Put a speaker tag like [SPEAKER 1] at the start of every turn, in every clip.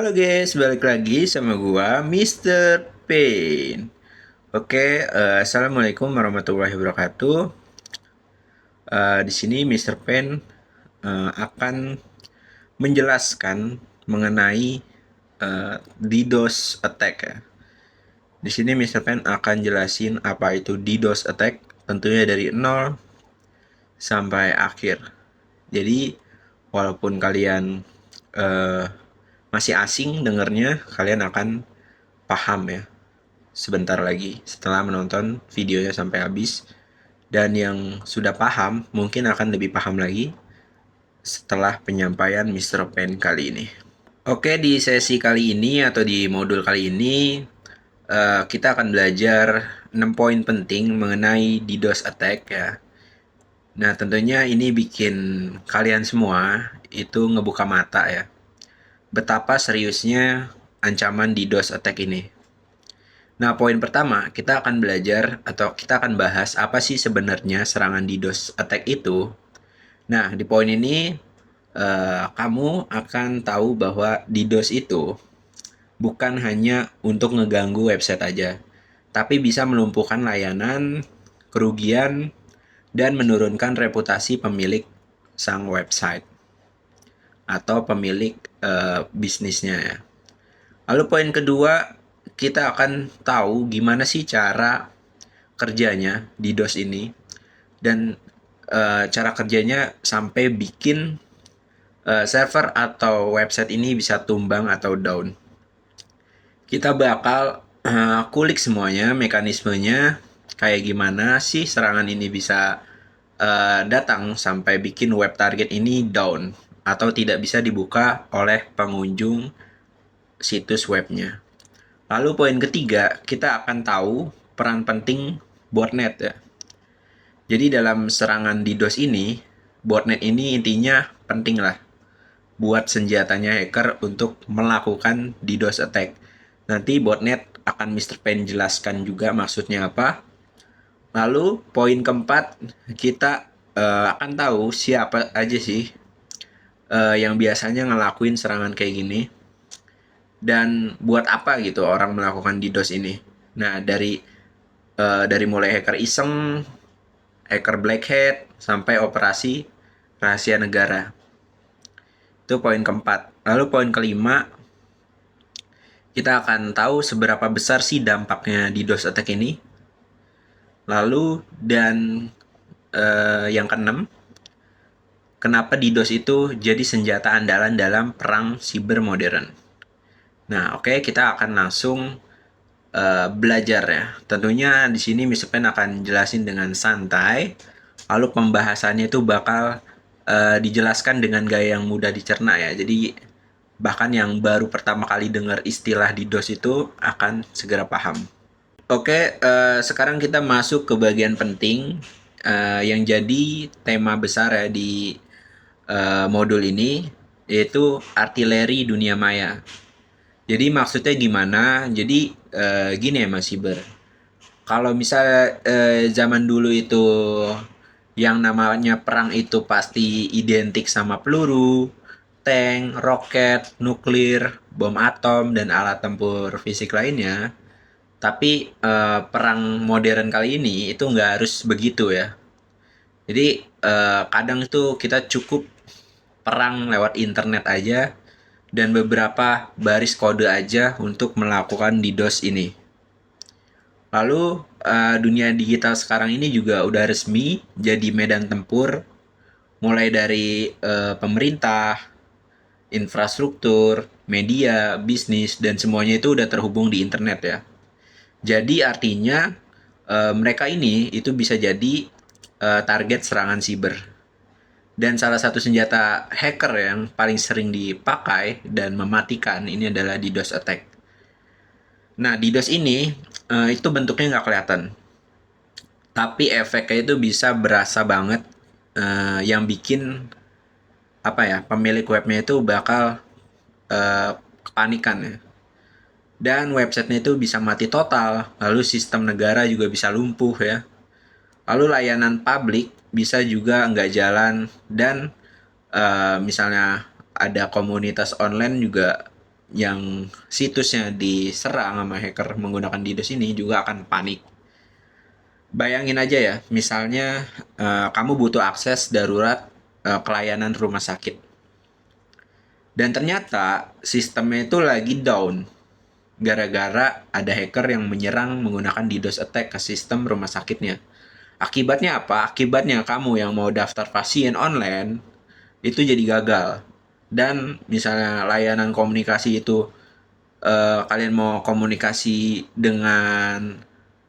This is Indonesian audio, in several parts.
[SPEAKER 1] Halo guys, balik lagi sama gua, Mr. Pain. Assalamualaikum warahmatullahi wabarakatuh. Di sini Mr. Pain akan menjelaskan mengenai DDoS attack ya. Di sini Mr. Pain akan jelasin apa itu DDoS attack, tentunya dari nol sampai akhir. Jadi walaupun kalian eh, masih asing dengernya, kalian akan paham ya sebentar lagi setelah menonton videonya sampai habis. Dan yang sudah paham mungkin akan lebih paham lagi setelah penyampaian Mr. Pen kali ini. Oke, di sesi kali ini atau di modul kali ini kita akan belajar 6 poin penting mengenai DDoS attack ya. Nah, tentunya ini bikin kalian semua itu ngebuka mata ya. Betapa seriusnya ancaman DDoS attack ini. Nah, poin pertama, kita akan belajar atau kita akan bahas apa sih sebenarnya serangan DDoS attack itu. Nah, di poin ini kamu akan tahu bahwa DDoS itu bukan hanya untuk ngeganggu website aja, tapi bisa melumpuhkan layanan, kerugian, dan menurunkan reputasi pemilik sang website atau pemilik bisnisnya ya. Lalu poin kedua, kita akan tahu gimana sih cara kerjanya DDoS ini dan cara kerjanya sampai bikin server atau website ini bisa tumbang atau down. Kita bakal kulik semuanya, mekanismenya, kayak gimana sih serangan ini bisa datang sampai bikin web target ini down atau tidak bisa dibuka oleh pengunjung situs webnya. Lalu poin ketiga, kita akan tahu peran penting botnet ya. Jadi dalam serangan DDoS ini, botnet ini intinya penting lah buat senjatanya hacker untuk melakukan DDoS attack. Nanti botnet akan Mr. Pen jelaskan juga maksudnya apa. Lalu poin keempat, kita akan tahu siapa aja sih yang biasanya ngelakuin serangan kayak gini dan buat apa gitu orang melakukan DDoS ini. Nah, dari mulai hacker iseng, hacker black hat, sampai operasi rahasia negara. Itu poin keempat. Lalu poin kelima, kita akan tahu seberapa besar sih dampaknya DDoS attack ini. Lalu dan yang keenam, kenapa DDoS itu jadi senjata andalan dalam perang siber modern. Nah, oke, kita akan langsung belajar ya. Tentunya di sini Mr. Pen akan jelasin dengan santai. Lalu pembahasannya itu bakal dijelaskan dengan gaya yang mudah dicerna ya. Jadi bahkan yang baru pertama kali dengar istilah DDoS itu akan segera paham. Oke, sekarang kita masuk ke bagian penting yang jadi tema besar ya di modul ini, yaitu artileri dunia maya. Jadi maksudnya gimana? Jadi gini ya Mas Iber. Kalau misalnya zaman dulu itu yang namanya perang itu pasti identik sama peluru, tank, roket, nuklir, bom atom, dan alat tempur fisik lainnya. Tapi perang modern kali ini itu nggak harus begitu ya. Jadi kadang itu kita cukup perang lewat internet aja dan beberapa baris kode aja untuk melakukan DDoS ini. Lalu dunia digital sekarang ini juga udah resmi jadi medan tempur, mulai dari pemerintah, infrastruktur, media, bisnis, dan semuanya itu udah terhubung di internet ya. Jadi artinya mereka ini itu bisa jadi target serangan siber. Dan salah satu senjata hacker yang paling sering dipakai dan mematikan ini adalah DDoS attack. Nah, DDoS ini itu bentuknya nggak kelihatan. Tapi efeknya itu bisa berasa banget yang bikin apa ya, pemilik webnya itu bakal kepanikan ya. Dan websitenya itu bisa mati total, lalu sistem negara juga bisa lumpuh ya. Lalu layanan publik bisa juga nggak jalan dan misalnya ada komunitas online juga yang situsnya diserang sama hacker menggunakan DDoS ini juga akan panik. Bayangin aja ya, misalnya kamu butuh akses darurat ke layanan rumah sakit. Dan ternyata sistemnya itu lagi down gara-gara ada hacker yang menyerang menggunakan DDoS attack ke sistem rumah sakitnya. Akibatnya apa? Akibatnya kamu yang mau daftar pasien online itu jadi gagal. Dan misalnya layanan komunikasi itu kalian mau komunikasi dengan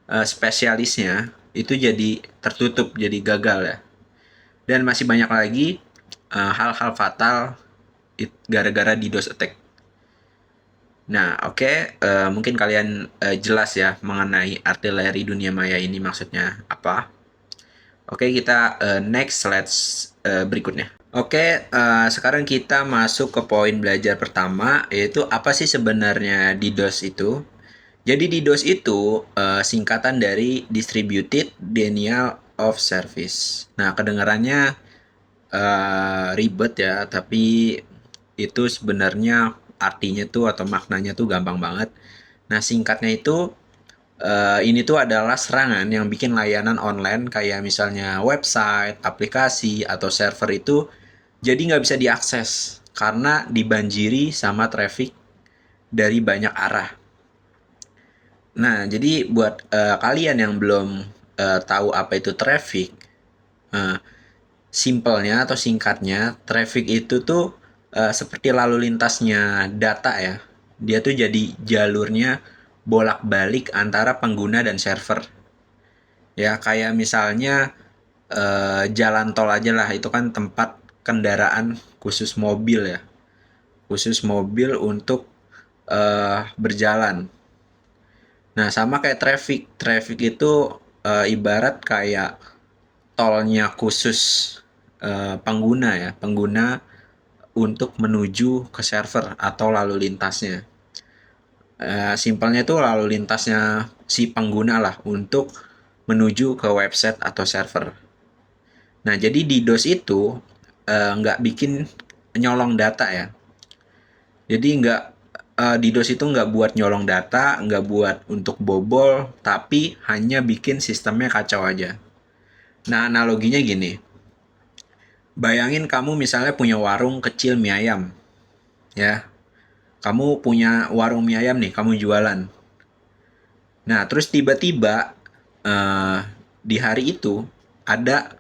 [SPEAKER 1] spesialisnya itu jadi tertutup, jadi gagal ya. Dan masih banyak lagi hal-hal fatal gara-gara DDoS attack. Nah, oke, mungkin kalian jelas ya mengenai artileri dunia maya ini maksudnya apa. Oke, kita next slides berikutnya. Oke, sekarang kita masuk ke poin belajar pertama, yaitu apa sih sebenarnya DDoS itu? Jadi DDoS itu singkatan dari Distributed Denial of Service. Nah, kedengarannya ribet ya, tapi itu sebenarnya artinya tuh atau maknanya tuh gampang banget. Nah, singkatnya itu ini tuh adalah serangan yang bikin layanan online kayak misalnya website, aplikasi, atau server itu jadi nggak bisa diakses karena dibanjiri sama traffic dari banyak arah. Nah, jadi buat kalian yang belum tahu apa itu traffic, uh, simpelnya atau singkatnya, traffic itu tuh seperti lalu lintasnya data ya. Dia tuh jadi jalurnya bolak-balik antara pengguna dan server. Ya, kayak misalnya jalan tol aja lah, itu kan tempat kendaraan khusus mobil ya. Khusus mobil untuk berjalan. Nah, sama kayak traffic. Traffic itu ibarat kayak tolnya khusus pengguna ya, pengguna untuk menuju ke server atau lalu lintasnya. Simpelnya itu lalu lintasnya si pengguna lah untuk menuju ke website atau server. Nah, jadi DDoS itu nggak bikin nyolong data ya. Jadi nggak DDoS itu nggak buat nyolong data, nggak buat untuk bobol, tapi hanya bikin sistemnya kacau aja. Nah, analoginya gini. Bayangin kamu misalnya punya warung kecil mie ayam, ya. Kamu punya warung mie ayam nih, kamu jualan. Nah, terus tiba-tiba eh, di hari itu ada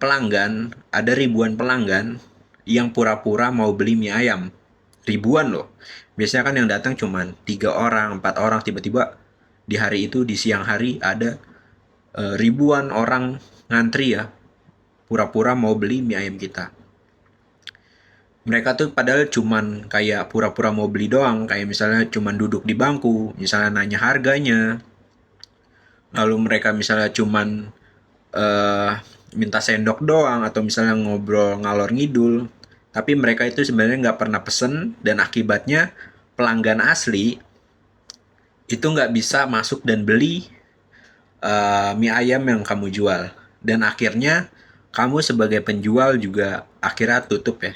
[SPEAKER 1] pelanggan, ada ribuan pelanggan yang pura-pura mau beli mie ayam. Ribuan loh. Biasanya kan yang datang cuma 3 orang, 4 orang, tiba-tiba di hari itu di siang hari ada ribuan orang ngantri ya, pura-pura mau beli mie ayam kita. Mereka tuh padahal cuman kayak pura-pura mau beli doang, kayak misalnya cuman duduk di bangku, misalnya nanya harganya, lalu mereka misalnya cuman eh, minta sendok doang atau misalnya ngobrol ngalor ngidul, tapi mereka itu sebenarnya nggak pernah pesen dan akibatnya pelanggan asli itu nggak bisa masuk dan beli mie ayam yang kamu jual, dan akhirnya kamu sebagai penjual juga akhirnya tutup ya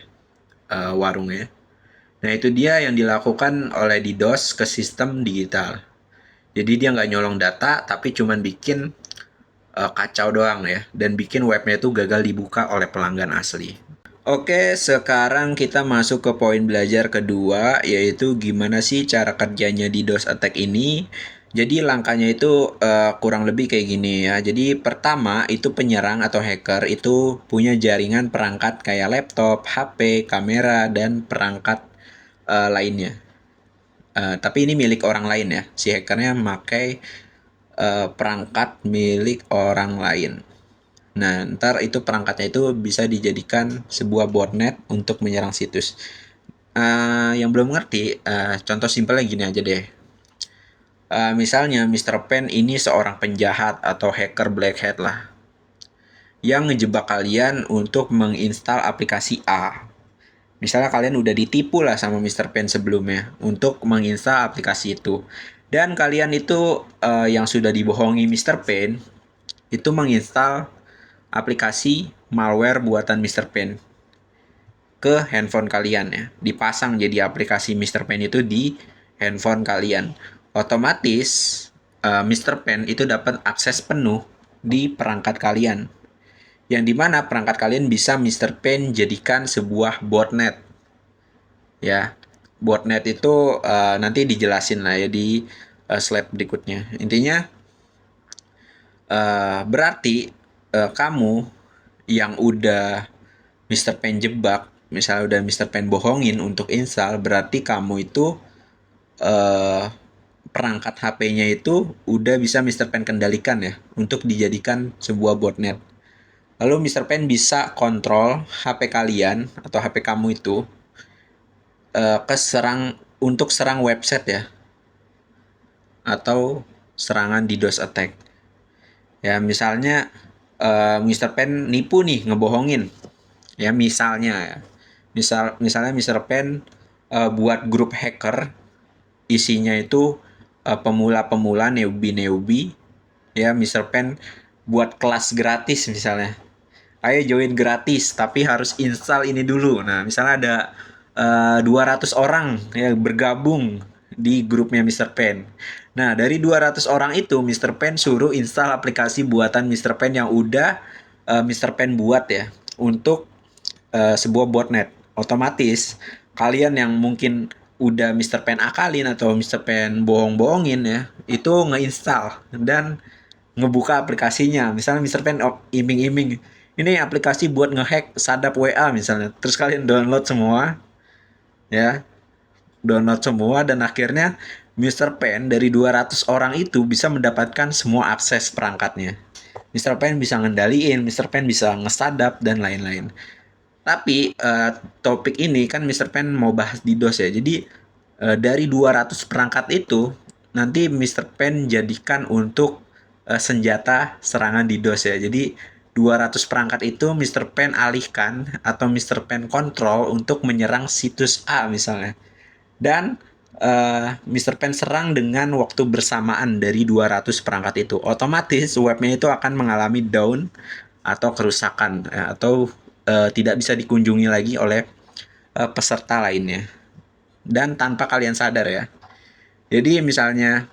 [SPEAKER 1] warungnya. Nah, itu dia yang dilakukan oleh DDoS ke sistem digital. Jadi dia nggak nyolong data, tapi cuman bikin kacau doang ya, dan bikin webnya itu gagal dibuka oleh pelanggan asli. Oke, sekarang kita masuk ke poin belajar kedua, yaitu gimana sih cara kerjanya DDoS attack ini. Jadi langkahnya itu kurang lebih kayak gini ya. Jadi pertama itu penyerang atau hacker itu punya jaringan perangkat kayak laptop, HP, kamera, dan perangkat lainnya. Tapi ini milik orang lain ya. Si hackernya memakai perangkat milik orang lain. Nah, ntar itu perangkatnya itu bisa dijadikan sebuah botnet untuk menyerang situs. Yang belum ngerti, contoh simpelnya gini aja deh. Misalnya Mr. Pen ini seorang penjahat atau hacker black hat lah, yang ngejebak kalian untuk menginstal aplikasi A. Misalnya kalian udah ditipu lah sama Mr. Pen sebelumnya untuk menginstal aplikasi itu. Dan kalian itu yang sudah dibohongi Mr. Pen itu menginstal aplikasi malware buatan Mr. Pen ke handphone kalian ya. Dipasang jadi aplikasi Mr. Pen itu di handphone kalian. Otomatis Mr. Pen itu dapat akses penuh di perangkat kalian. Yang dimana perangkat kalian bisa Mr. Pen jadikan sebuah botnet. Ya, botnet itu nanti dijelasin lah ya di slide berikutnya. Intinya berarti kamu yang udah Mr. Pen jebak, misalnya udah Mr. Pen bohongin untuk install, berarti kamu itu perangkat HP-nya itu udah bisa Mr. Pen kendalikan ya untuk dijadikan sebuah botnet. Lalu Mr. Pen bisa kontrol HP kalian atau HP kamu itu untuk serang website ya, atau serangan DDoS attack. Ya misalnya Mr. Pen nipu nih, ngebohongin. Ya misalnya misalnya Mr. Pen buat grup hacker, isinya itu pemula-pemula, newbie. Ya Mr. Pen buat kelas gratis misalnya. Ayo join gratis, tapi harus install ini dulu. Nah, misalnya ada 200 orang yang bergabung di grupnya Mr. Pen. Nah, dari 200 orang itu, Mr. Pen suruh install aplikasi buatan Mr. Pen yang udah Mr. Pen buat ya, untuk sebuah botnet. Otomatis, kalian yang mungkin udah Mr. Pen akalin atau Mr. Pen bohong-bohongin ya, itu ngeinstall dan ngebuka aplikasinya. Misalnya Mr. Pen iming-iming, ini aplikasi buat ngehack sadap WA misalnya. Terus kalian download semua, ya, download semua, dan akhirnya Mr. Pen dari 200 orang itu bisa mendapatkan semua akses perangkatnya. Mr. Pen bisa ngendaliin, Mr. Pen bisa ngesadap, dan lain-lain. Tapi topik ini kan Mr. Pen mau bahas DDoS ya. Jadi dari 200 perangkat itu nanti Mr. Pen jadikan untuk senjata serangan DDoS ya. Jadi 200 perangkat itu Mr. Pen alihkan atau Mr. Pen kontrol untuk menyerang situs A misalnya. Dan Mr. Pen serang dengan waktu bersamaan dari 200 perangkat itu. Otomatis webnya itu akan mengalami down atau kerusakan atau tidak bisa dikunjungi lagi oleh peserta lainnya. Dan tanpa kalian sadar ya. Jadi misalnya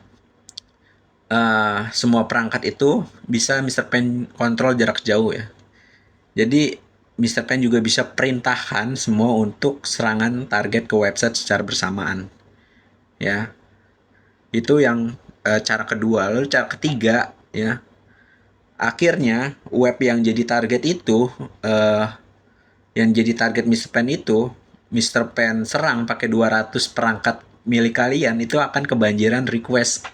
[SPEAKER 1] semua perangkat itu bisa Mr. Pen kontrol jarak jauh ya. Jadi Mr. Pen juga bisa perintahkan semua untuk serangan target ke website secara bersamaan. Ya. Itu yang cara kedua. Lalu cara ketiga ya. Akhirnya web yang jadi target itu yang jadi target Mr. Pen itu Mr. Pen serang pakai 200 perangkat milik kalian, itu akan kebanjiran request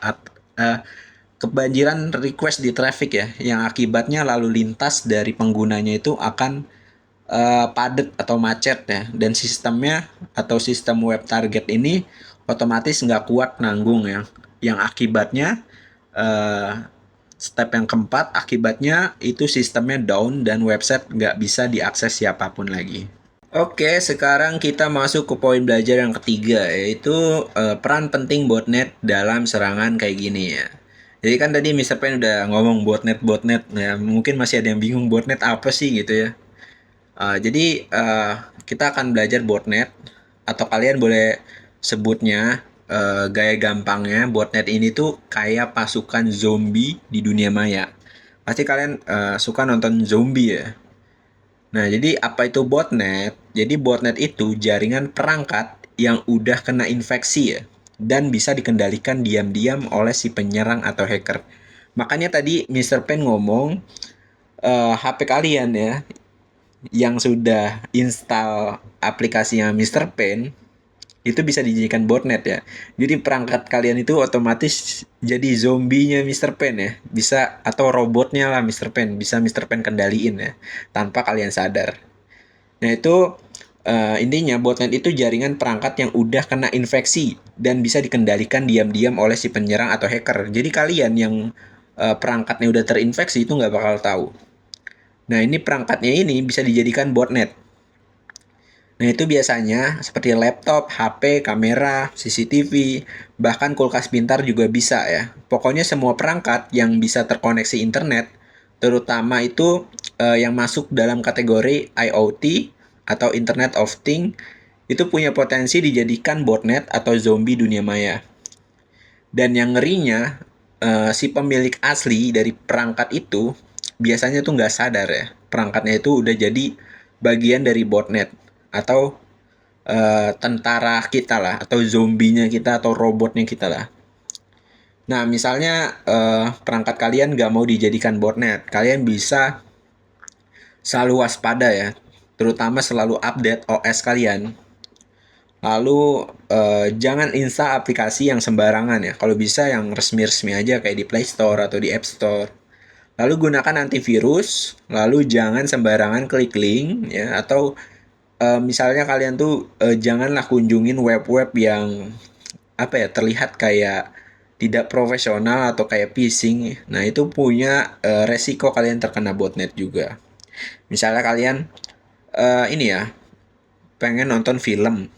[SPEAKER 1] di traffic ya, yang akibatnya lalu lintas dari penggunanya itu akan padat atau macet ya, dan sistemnya atau sistem web target ini otomatis nggak kuat nanggung ya, yang akibatnya step yang keempat, akibatnya itu sistemnya down dan website nggak bisa diakses siapapun lagi. Oke, sekarang kita masuk ke poin belajar yang ketiga, yaitu peran penting botnet dalam serangan kayak gini ya. Jadi kan tadi Mr. Pen udah ngomong botnet ya, mungkin masih ada yang bingung botnet apa sih gitu ya. Jadi kita akan belajar botnet, atau kalian boleh sebutnya gaya gampangnya botnet ini tuh kayak pasukan zombie di dunia maya. Pasti kalian suka nonton zombie ya. Nah, jadi apa itu botnet? Jadi botnet itu jaringan perangkat yang udah kena infeksi ya, dan bisa dikendalikan diam-diam oleh si penyerang atau hacker. Makanya tadi Mr. Pen ngomong HP kalian ya yang sudah install aplikasinya Mr. Pen itu bisa dijadikan botnet ya. Jadi perangkat kalian itu otomatis jadi zombinya Mr. Pen ya. Bisa, atau robotnya lah Mr. Pen. Bisa Mr. Pen kendaliin ya, tanpa kalian sadar. Nah itu intinya botnet itu jaringan perangkat yang udah kena infeksi dan bisa dikendalikan diam-diam oleh si penyerang atau hacker. Jadi kalian yang perangkatnya udah terinfeksi itu nggak bakal tahu. Nah ini perangkatnya ini bisa dijadikan botnet. Nah itu biasanya seperti laptop, HP, kamera, CCTV, bahkan kulkas pintar juga bisa ya. Pokoknya semua perangkat yang bisa terkoneksi internet, terutama itu yang masuk dalam kategori IoT atau Internet of Things itu punya potensi dijadikan botnet atau zombie dunia maya. Dan yang ngerinya, si pemilik asli dari perangkat itu biasanya tuh nggak sadar ya, perangkatnya itu udah jadi bagian dari botnet atau tentara kita lah, atau zombinya kita, atau robotnya kita lah. Nah, misalnya perangkat kalian nggak mau dijadikan botnet, kalian bisa selalu waspada ya, terutama selalu update OS kalian. Lalu jangan install aplikasi yang sembarangan ya. Kalau bisa yang resmi-resmi aja kayak di Play Store atau di App Store. Lalu gunakan antivirus, lalu jangan sembarangan klik link ya, atau misalnya kalian tuh janganlah kunjungin web-web yang apa ya, terlihat kayak tidak profesional atau kayak phishing. Nah, itu punya resiko kalian terkena botnet juga. Misalnya kalian ini ya, pengen nonton film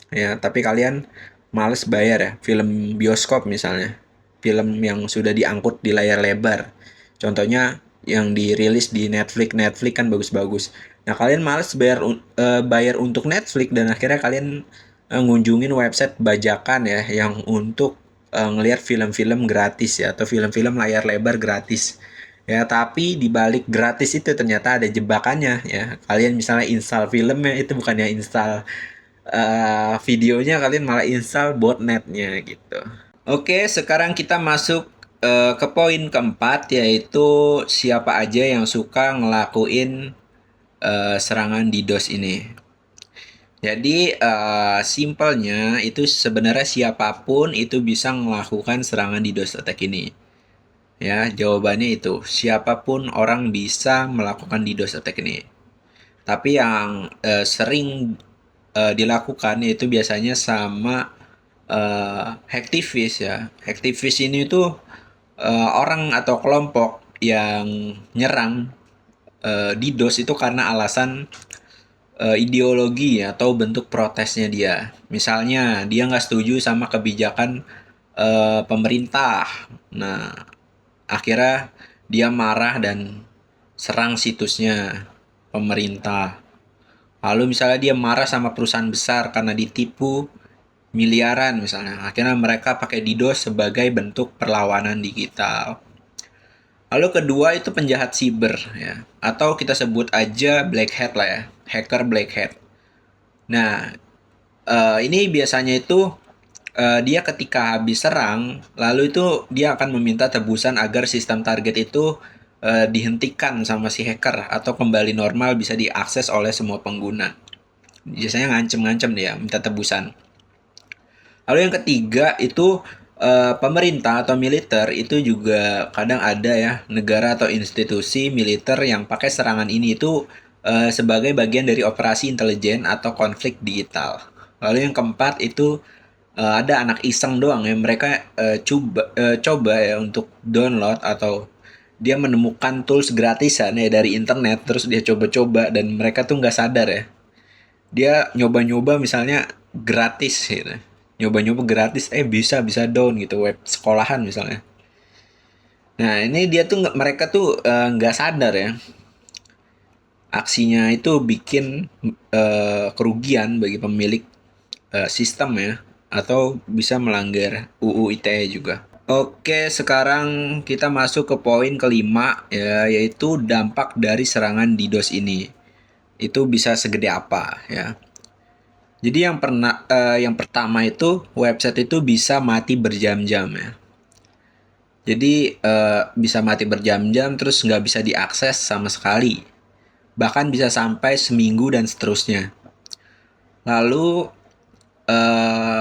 [SPEAKER 1] ya, tapi kalian males bayar ya, film bioskop misalnya, film yang sudah diangkut di layar lebar, contohnya yang dirilis di Netflix kan bagus-bagus. Nah, kalian males bayar untuk Netflix, dan akhirnya kalian ngunjungin website bajakan ya, yang untuk ngelihat film-film gratis ya, atau film-film layar lebar gratis ya. Tapi di balik gratis itu ternyata ada jebakannya ya. Kalian misalnya install filmnya, itu bukannya install videonya, kalian malah install botnetnya gitu. Oke, sekarang kita masuk ke poin keempat, yaitu siapa aja yang suka ngelakuin serangan DDoS ini. Jadi simpelnya itu sebenarnya siapapun itu bisa melakukan serangan DDoS attack ini. Ya, jawabannya itu siapapun orang bisa melakukan DDoS attack ini. Tapi yang sering dilakukan itu biasanya sama hacktivis ya. Hacktivis ini tuh orang atau kelompok yang nyerang DDoS itu karena alasan ideologi ya, atau bentuk protesnya dia. Misalnya dia nggak setuju sama kebijakan pemerintah. Nah, akhirnya dia marah dan serang situsnya pemerintah. Lalu misalnya dia marah sama perusahaan besar karena ditipu miliaran misalnya. Akhirnya mereka pakai DDoS sebagai bentuk perlawanan digital. Lalu kedua itu penjahat siber ya, atau kita sebut aja black hat lah ya, hacker black hat. Nah, ini biasanya itu dia ketika habis serang, lalu itu dia akan meminta tebusan agar sistem target itu dihentikan sama si hacker atau kembali normal bisa diakses oleh semua pengguna. Biasanya ngancem-ngancem dia minta tebusan. Lalu yang ketiga itu pemerintah atau militer itu juga kadang ada ya, negara atau institusi militer yang pakai serangan ini itu sebagai bagian dari operasi intelijen atau konflik digital. Lalu yang keempat itu ada anak iseng doang ya, mereka coba ya untuk download atau dia menemukan tools gratisan ya dari internet, terus dia coba-coba dan mereka tuh nggak sadar ya, dia nyoba-nyoba misalnya gratis gitu, nyoba-nyoba gratis bisa bisa down gitu, web sekolahan misalnya. Nah, ini dia tuh mereka tuh nggak sadar ya, aksinya itu bikin kerugian bagi pemilik sistem ya, atau bisa melanggar UU ITE juga. Oke, sekarang kita masuk ke poin kelima ya, yaitu dampak dari serangan DDoS ini. Itu bisa segede apa ya. Jadi yang pertama itu website itu bisa mati berjam-jam ya. Jadi bisa mati berjam-jam, terus nggak bisa diakses sama sekali. Bahkan bisa sampai seminggu dan seterusnya. Lalu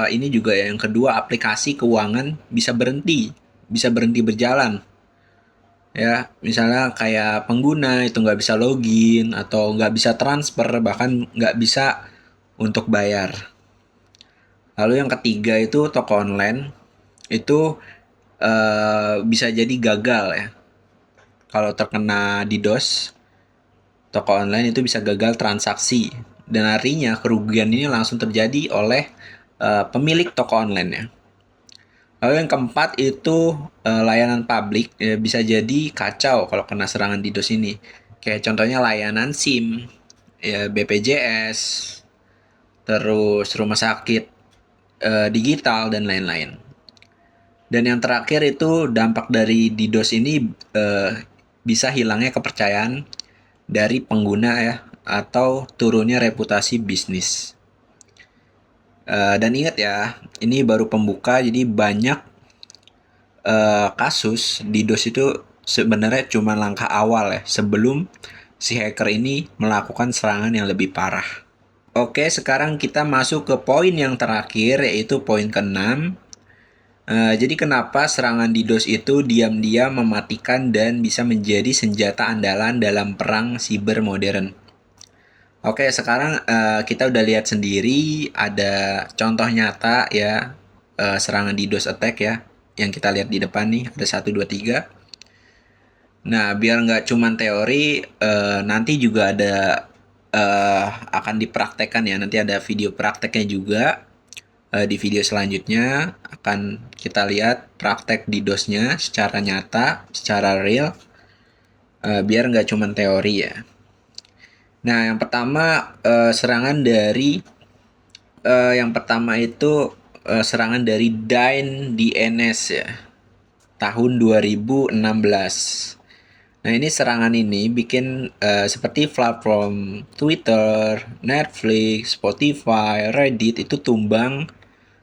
[SPEAKER 1] ini juga ya, yang kedua, aplikasi keuangan bisa berhenti berjalan. Ya, misalnya kayak pengguna itu nggak bisa login atau nggak bisa transfer, bahkan nggak bisa untuk bayar. Lalu yang ketiga itu toko online itu bisa jadi gagal ya. Kalau terkena DDoS, toko online itu bisa gagal transaksi, dan artinya kerugian ini langsung terjadi oleh pemilik toko online ya. Lalu yang keempat itu layanan publik ya, bisa jadi kacau kalau kena serangan DDoS ini. Kayak contohnya layanan SIM ya BPJS, terus rumah sakit digital dan lain-lain. Dan yang terakhir itu dampak dari DDoS ini bisa hilangnya kepercayaan dari pengguna ya, atau turunnya reputasi bisnis. Dan ingat ya, ini baru pembuka, jadi banyak kasus DDoS itu sebenarnya cuma langkah awal ya, sebelum si hacker ini melakukan serangan yang lebih parah. Oke, sekarang kita masuk ke poin yang terakhir, yaitu poin ke-6. Jadi kenapa serangan DDoS itu diam-diam mematikan dan bisa menjadi senjata andalan dalam perang siber modern? Oke, sekarang kita udah lihat sendiri ada contoh nyata ya, serangan DDoS attack ya, yang kita lihat di depan nih, ada 1, 2, 3. Nah, biar nggak cuman teori, nanti juga ada akan dipraktekkan ya, nanti ada video prakteknya juga. Di video selanjutnya akan kita lihat praktek DDoS-nya secara nyata, secara real, biar nggak cuman teori ya. Nah, yang pertama itu serangan dari Dyn DNS ya, tahun 2016. Nah, ini serangan ini bikin seperti platform Twitter, Netflix, Spotify, Reddit itu tumbang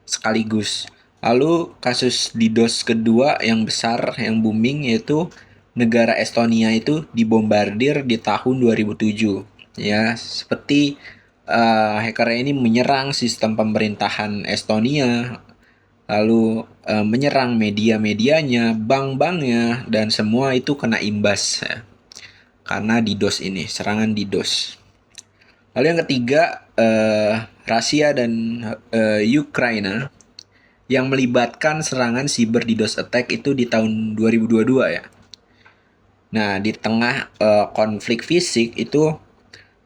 [SPEAKER 1] sekaligus. Lalu kasus DDoS kedua yang besar, yang booming, yaitu negara Estonia itu dibombardir di tahun 2007. Ya, seperti hacker ini menyerang sistem pemerintahan Estonia, lalu menyerang media-medianya, bank-banknya, dan semua itu kena imbas ya, karena DDoS ini, serangan DDoS. Lalu yang ketiga, Rusia dan Ukraina yang melibatkan serangan cyber DDoS attack itu di tahun 2022 ya. Nah, di tengah konflik fisik itu,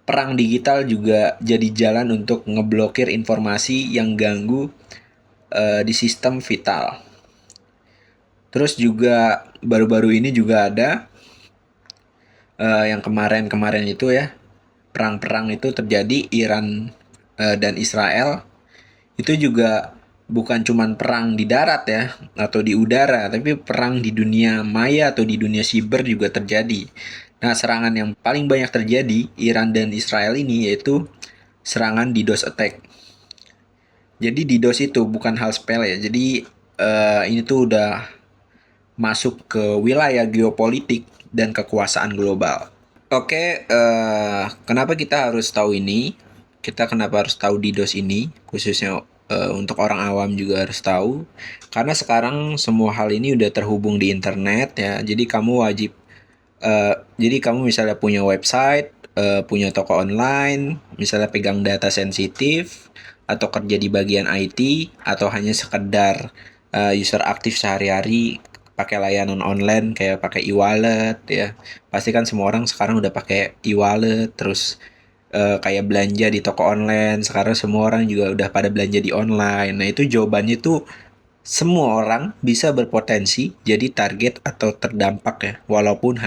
[SPEAKER 1] perang digital juga jadi jalan untuk ngeblokir informasi yang ganggu di sistem vital. Terus juga baru-baru ini juga ada yang kemarin-kemarin itu ya, perang-perang itu terjadi Iran dan Israel. Itu juga bukan cuman perang di darat ya, atau di udara, tapi perang di dunia maya atau di dunia siber juga terjadi. Nah, serangan yang paling banyak terjadi Iran dan Israel ini yaitu serangan DDoS attack. Jadi DDoS itu bukan hal sepele ya. Jadi ini tuh udah masuk ke wilayah geopolitik dan kekuasaan global. Oke, kenapa kita harus tahu ini? Kenapa harus tahu DDoS ini? Khususnya untuk orang awam juga harus tahu. Karena sekarang semua hal ini udah terhubung di internet ya. Jadi kamu misalnya punya website, punya toko online, misalnya pegang data sensitif, atau kerja di bagian IT, atau hanya sekedar user aktif sehari-hari pakai layanan online kayak pakai e-wallet ya. Pasti kan semua orang sekarang udah pakai e-wallet, terus kayak belanja di toko online. Sekarang semua orang juga udah pada belanja di online. Nah, itu jawabannya tuh semua orang bisa berpotensi jadi target atau terdampak ya, walaupun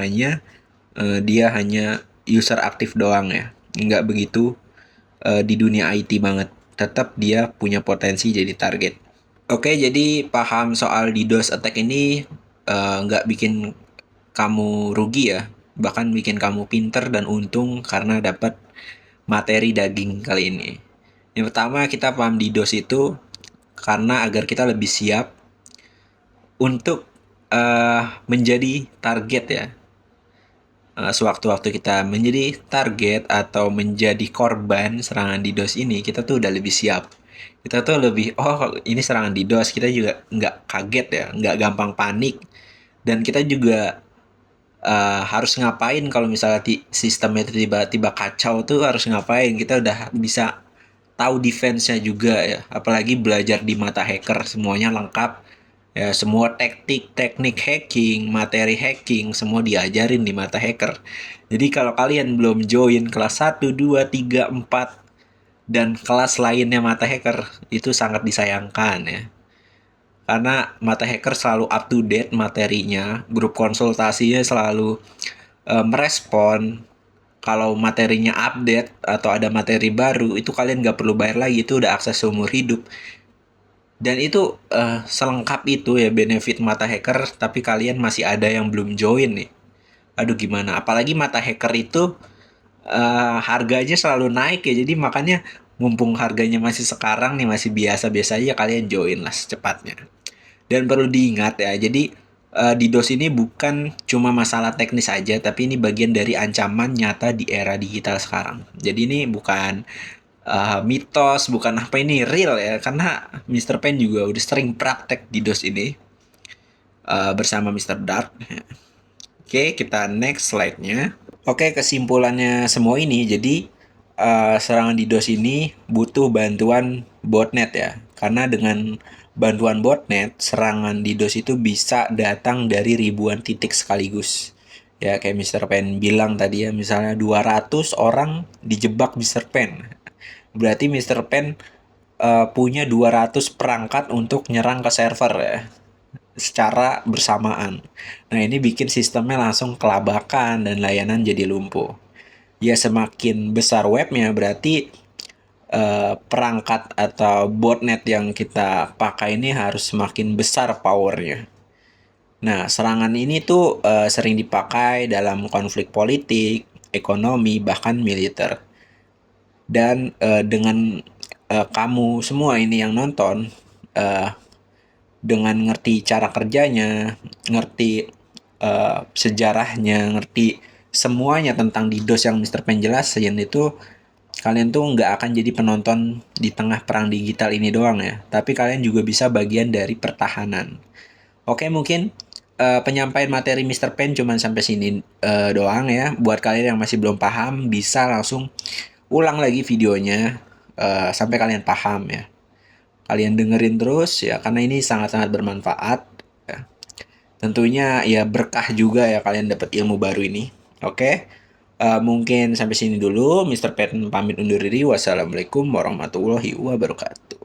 [SPEAKER 1] dia hanya user aktif doang ya. Nggak begitu di dunia IT banget. Tetap dia punya potensi jadi target. Oke, jadi paham soal DDoS attack ini nggak bikin kamu rugi ya, bahkan bikin kamu pinter dan untung karena dapat materi daging kali ini. Yang pertama, kita paham DDoS itu karena agar kita lebih siap untuk menjadi target ya. Sewaktu-waktu kita menjadi target atau menjadi korban serangan DDoS ini, kita tuh udah lebih siap. Kita tuh lebih, oh ini serangan DDoS, kita juga nggak kaget ya, nggak gampang panik. Dan kita juga harus ngapain kalau misalnya sistemnya tiba-tiba kacau tuh harus ngapain. Kita udah bisa tahu defense-nya juga ya. Apalagi belajar di mata hacker, semuanya lengkap. Ya, semua teknik hacking, materi hacking, semua diajarin di mata hacker. Jadi kalau kalian belum join kelas 1, 2, 3, 4 dan kelas lainnya mata hacker, itu sangat disayangkan ya. Karena mata hacker selalu up to date materinya, grup konsultasinya selalu merespon kalau materinya update atau ada materi baru, itu kalian nggak perlu bayar lagi, itu udah akses seumur hidup. Dan itu selengkap itu ya benefit mata hacker, tapi kalian masih ada yang belum join nih. Aduh gimana? Apalagi mata hacker itu harganya selalu naik ya. Jadi makanya mumpung harganya masih sekarang nih masih biasa-biasa aja, kalian join lah secepatnya. Dan perlu diingat ya, jadi DDoS ini bukan cuma masalah teknis aja, tapi ini bagian dari ancaman nyata di era digital sekarang. Jadi ini bukan mitos, bukan apa, ini real ya, karena Mr. Pen juga udah sering praktek DDoS ini bersama Mr. Dark. Oke, kita next slide-nya. Oke, kesimpulannya semua ini, jadi serangan DDoS ini butuh bantuan botnet ya. Karena dengan bantuan botnet, serangan DDoS itu bisa datang dari ribuan titik sekaligus. Ya, kayak Mr. Pen bilang tadi ya, misalnya 200 orang dijebak Mr. Pen. Berarti Mr. Pen punya 200 perangkat untuk nyerang ke server ya, secara bersamaan. Nah, ini bikin sistemnya langsung kelabakan dan layanan jadi lumpuh. Ya, semakin besar webnya, berarti perangkat atau botnet yang kita pakai ini harus semakin besar powernya. Nah, serangan ini tuh sering dipakai dalam konflik politik, ekonomi, bahkan militer. Dan dengan kamu semua ini yang nonton, uh, dengan ngerti cara kerjanya, ngerti sejarahnya, ngerti semuanya tentang DDoS yang Mr. Pen jelasin, itu kalian tuh nggak akan jadi penonton di tengah perang digital ini doang ya, tapi kalian juga bisa bagian dari pertahanan. Oke, mungkin penyampaian materi Mr. Pen cuma sampai sini doang ya. Buat kalian yang masih belum paham, bisa langsung ulang lagi videonya sampai kalian paham ya. Kalian dengerin terus ya, karena ini sangat-sangat bermanfaat ya. Tentunya ya berkah juga ya kalian dapat ilmu baru ini. Oke. Mungkin sampai sini dulu. Mr. Pen pamit undur diri. Wassalamualaikum warahmatullahi wabarakatuh.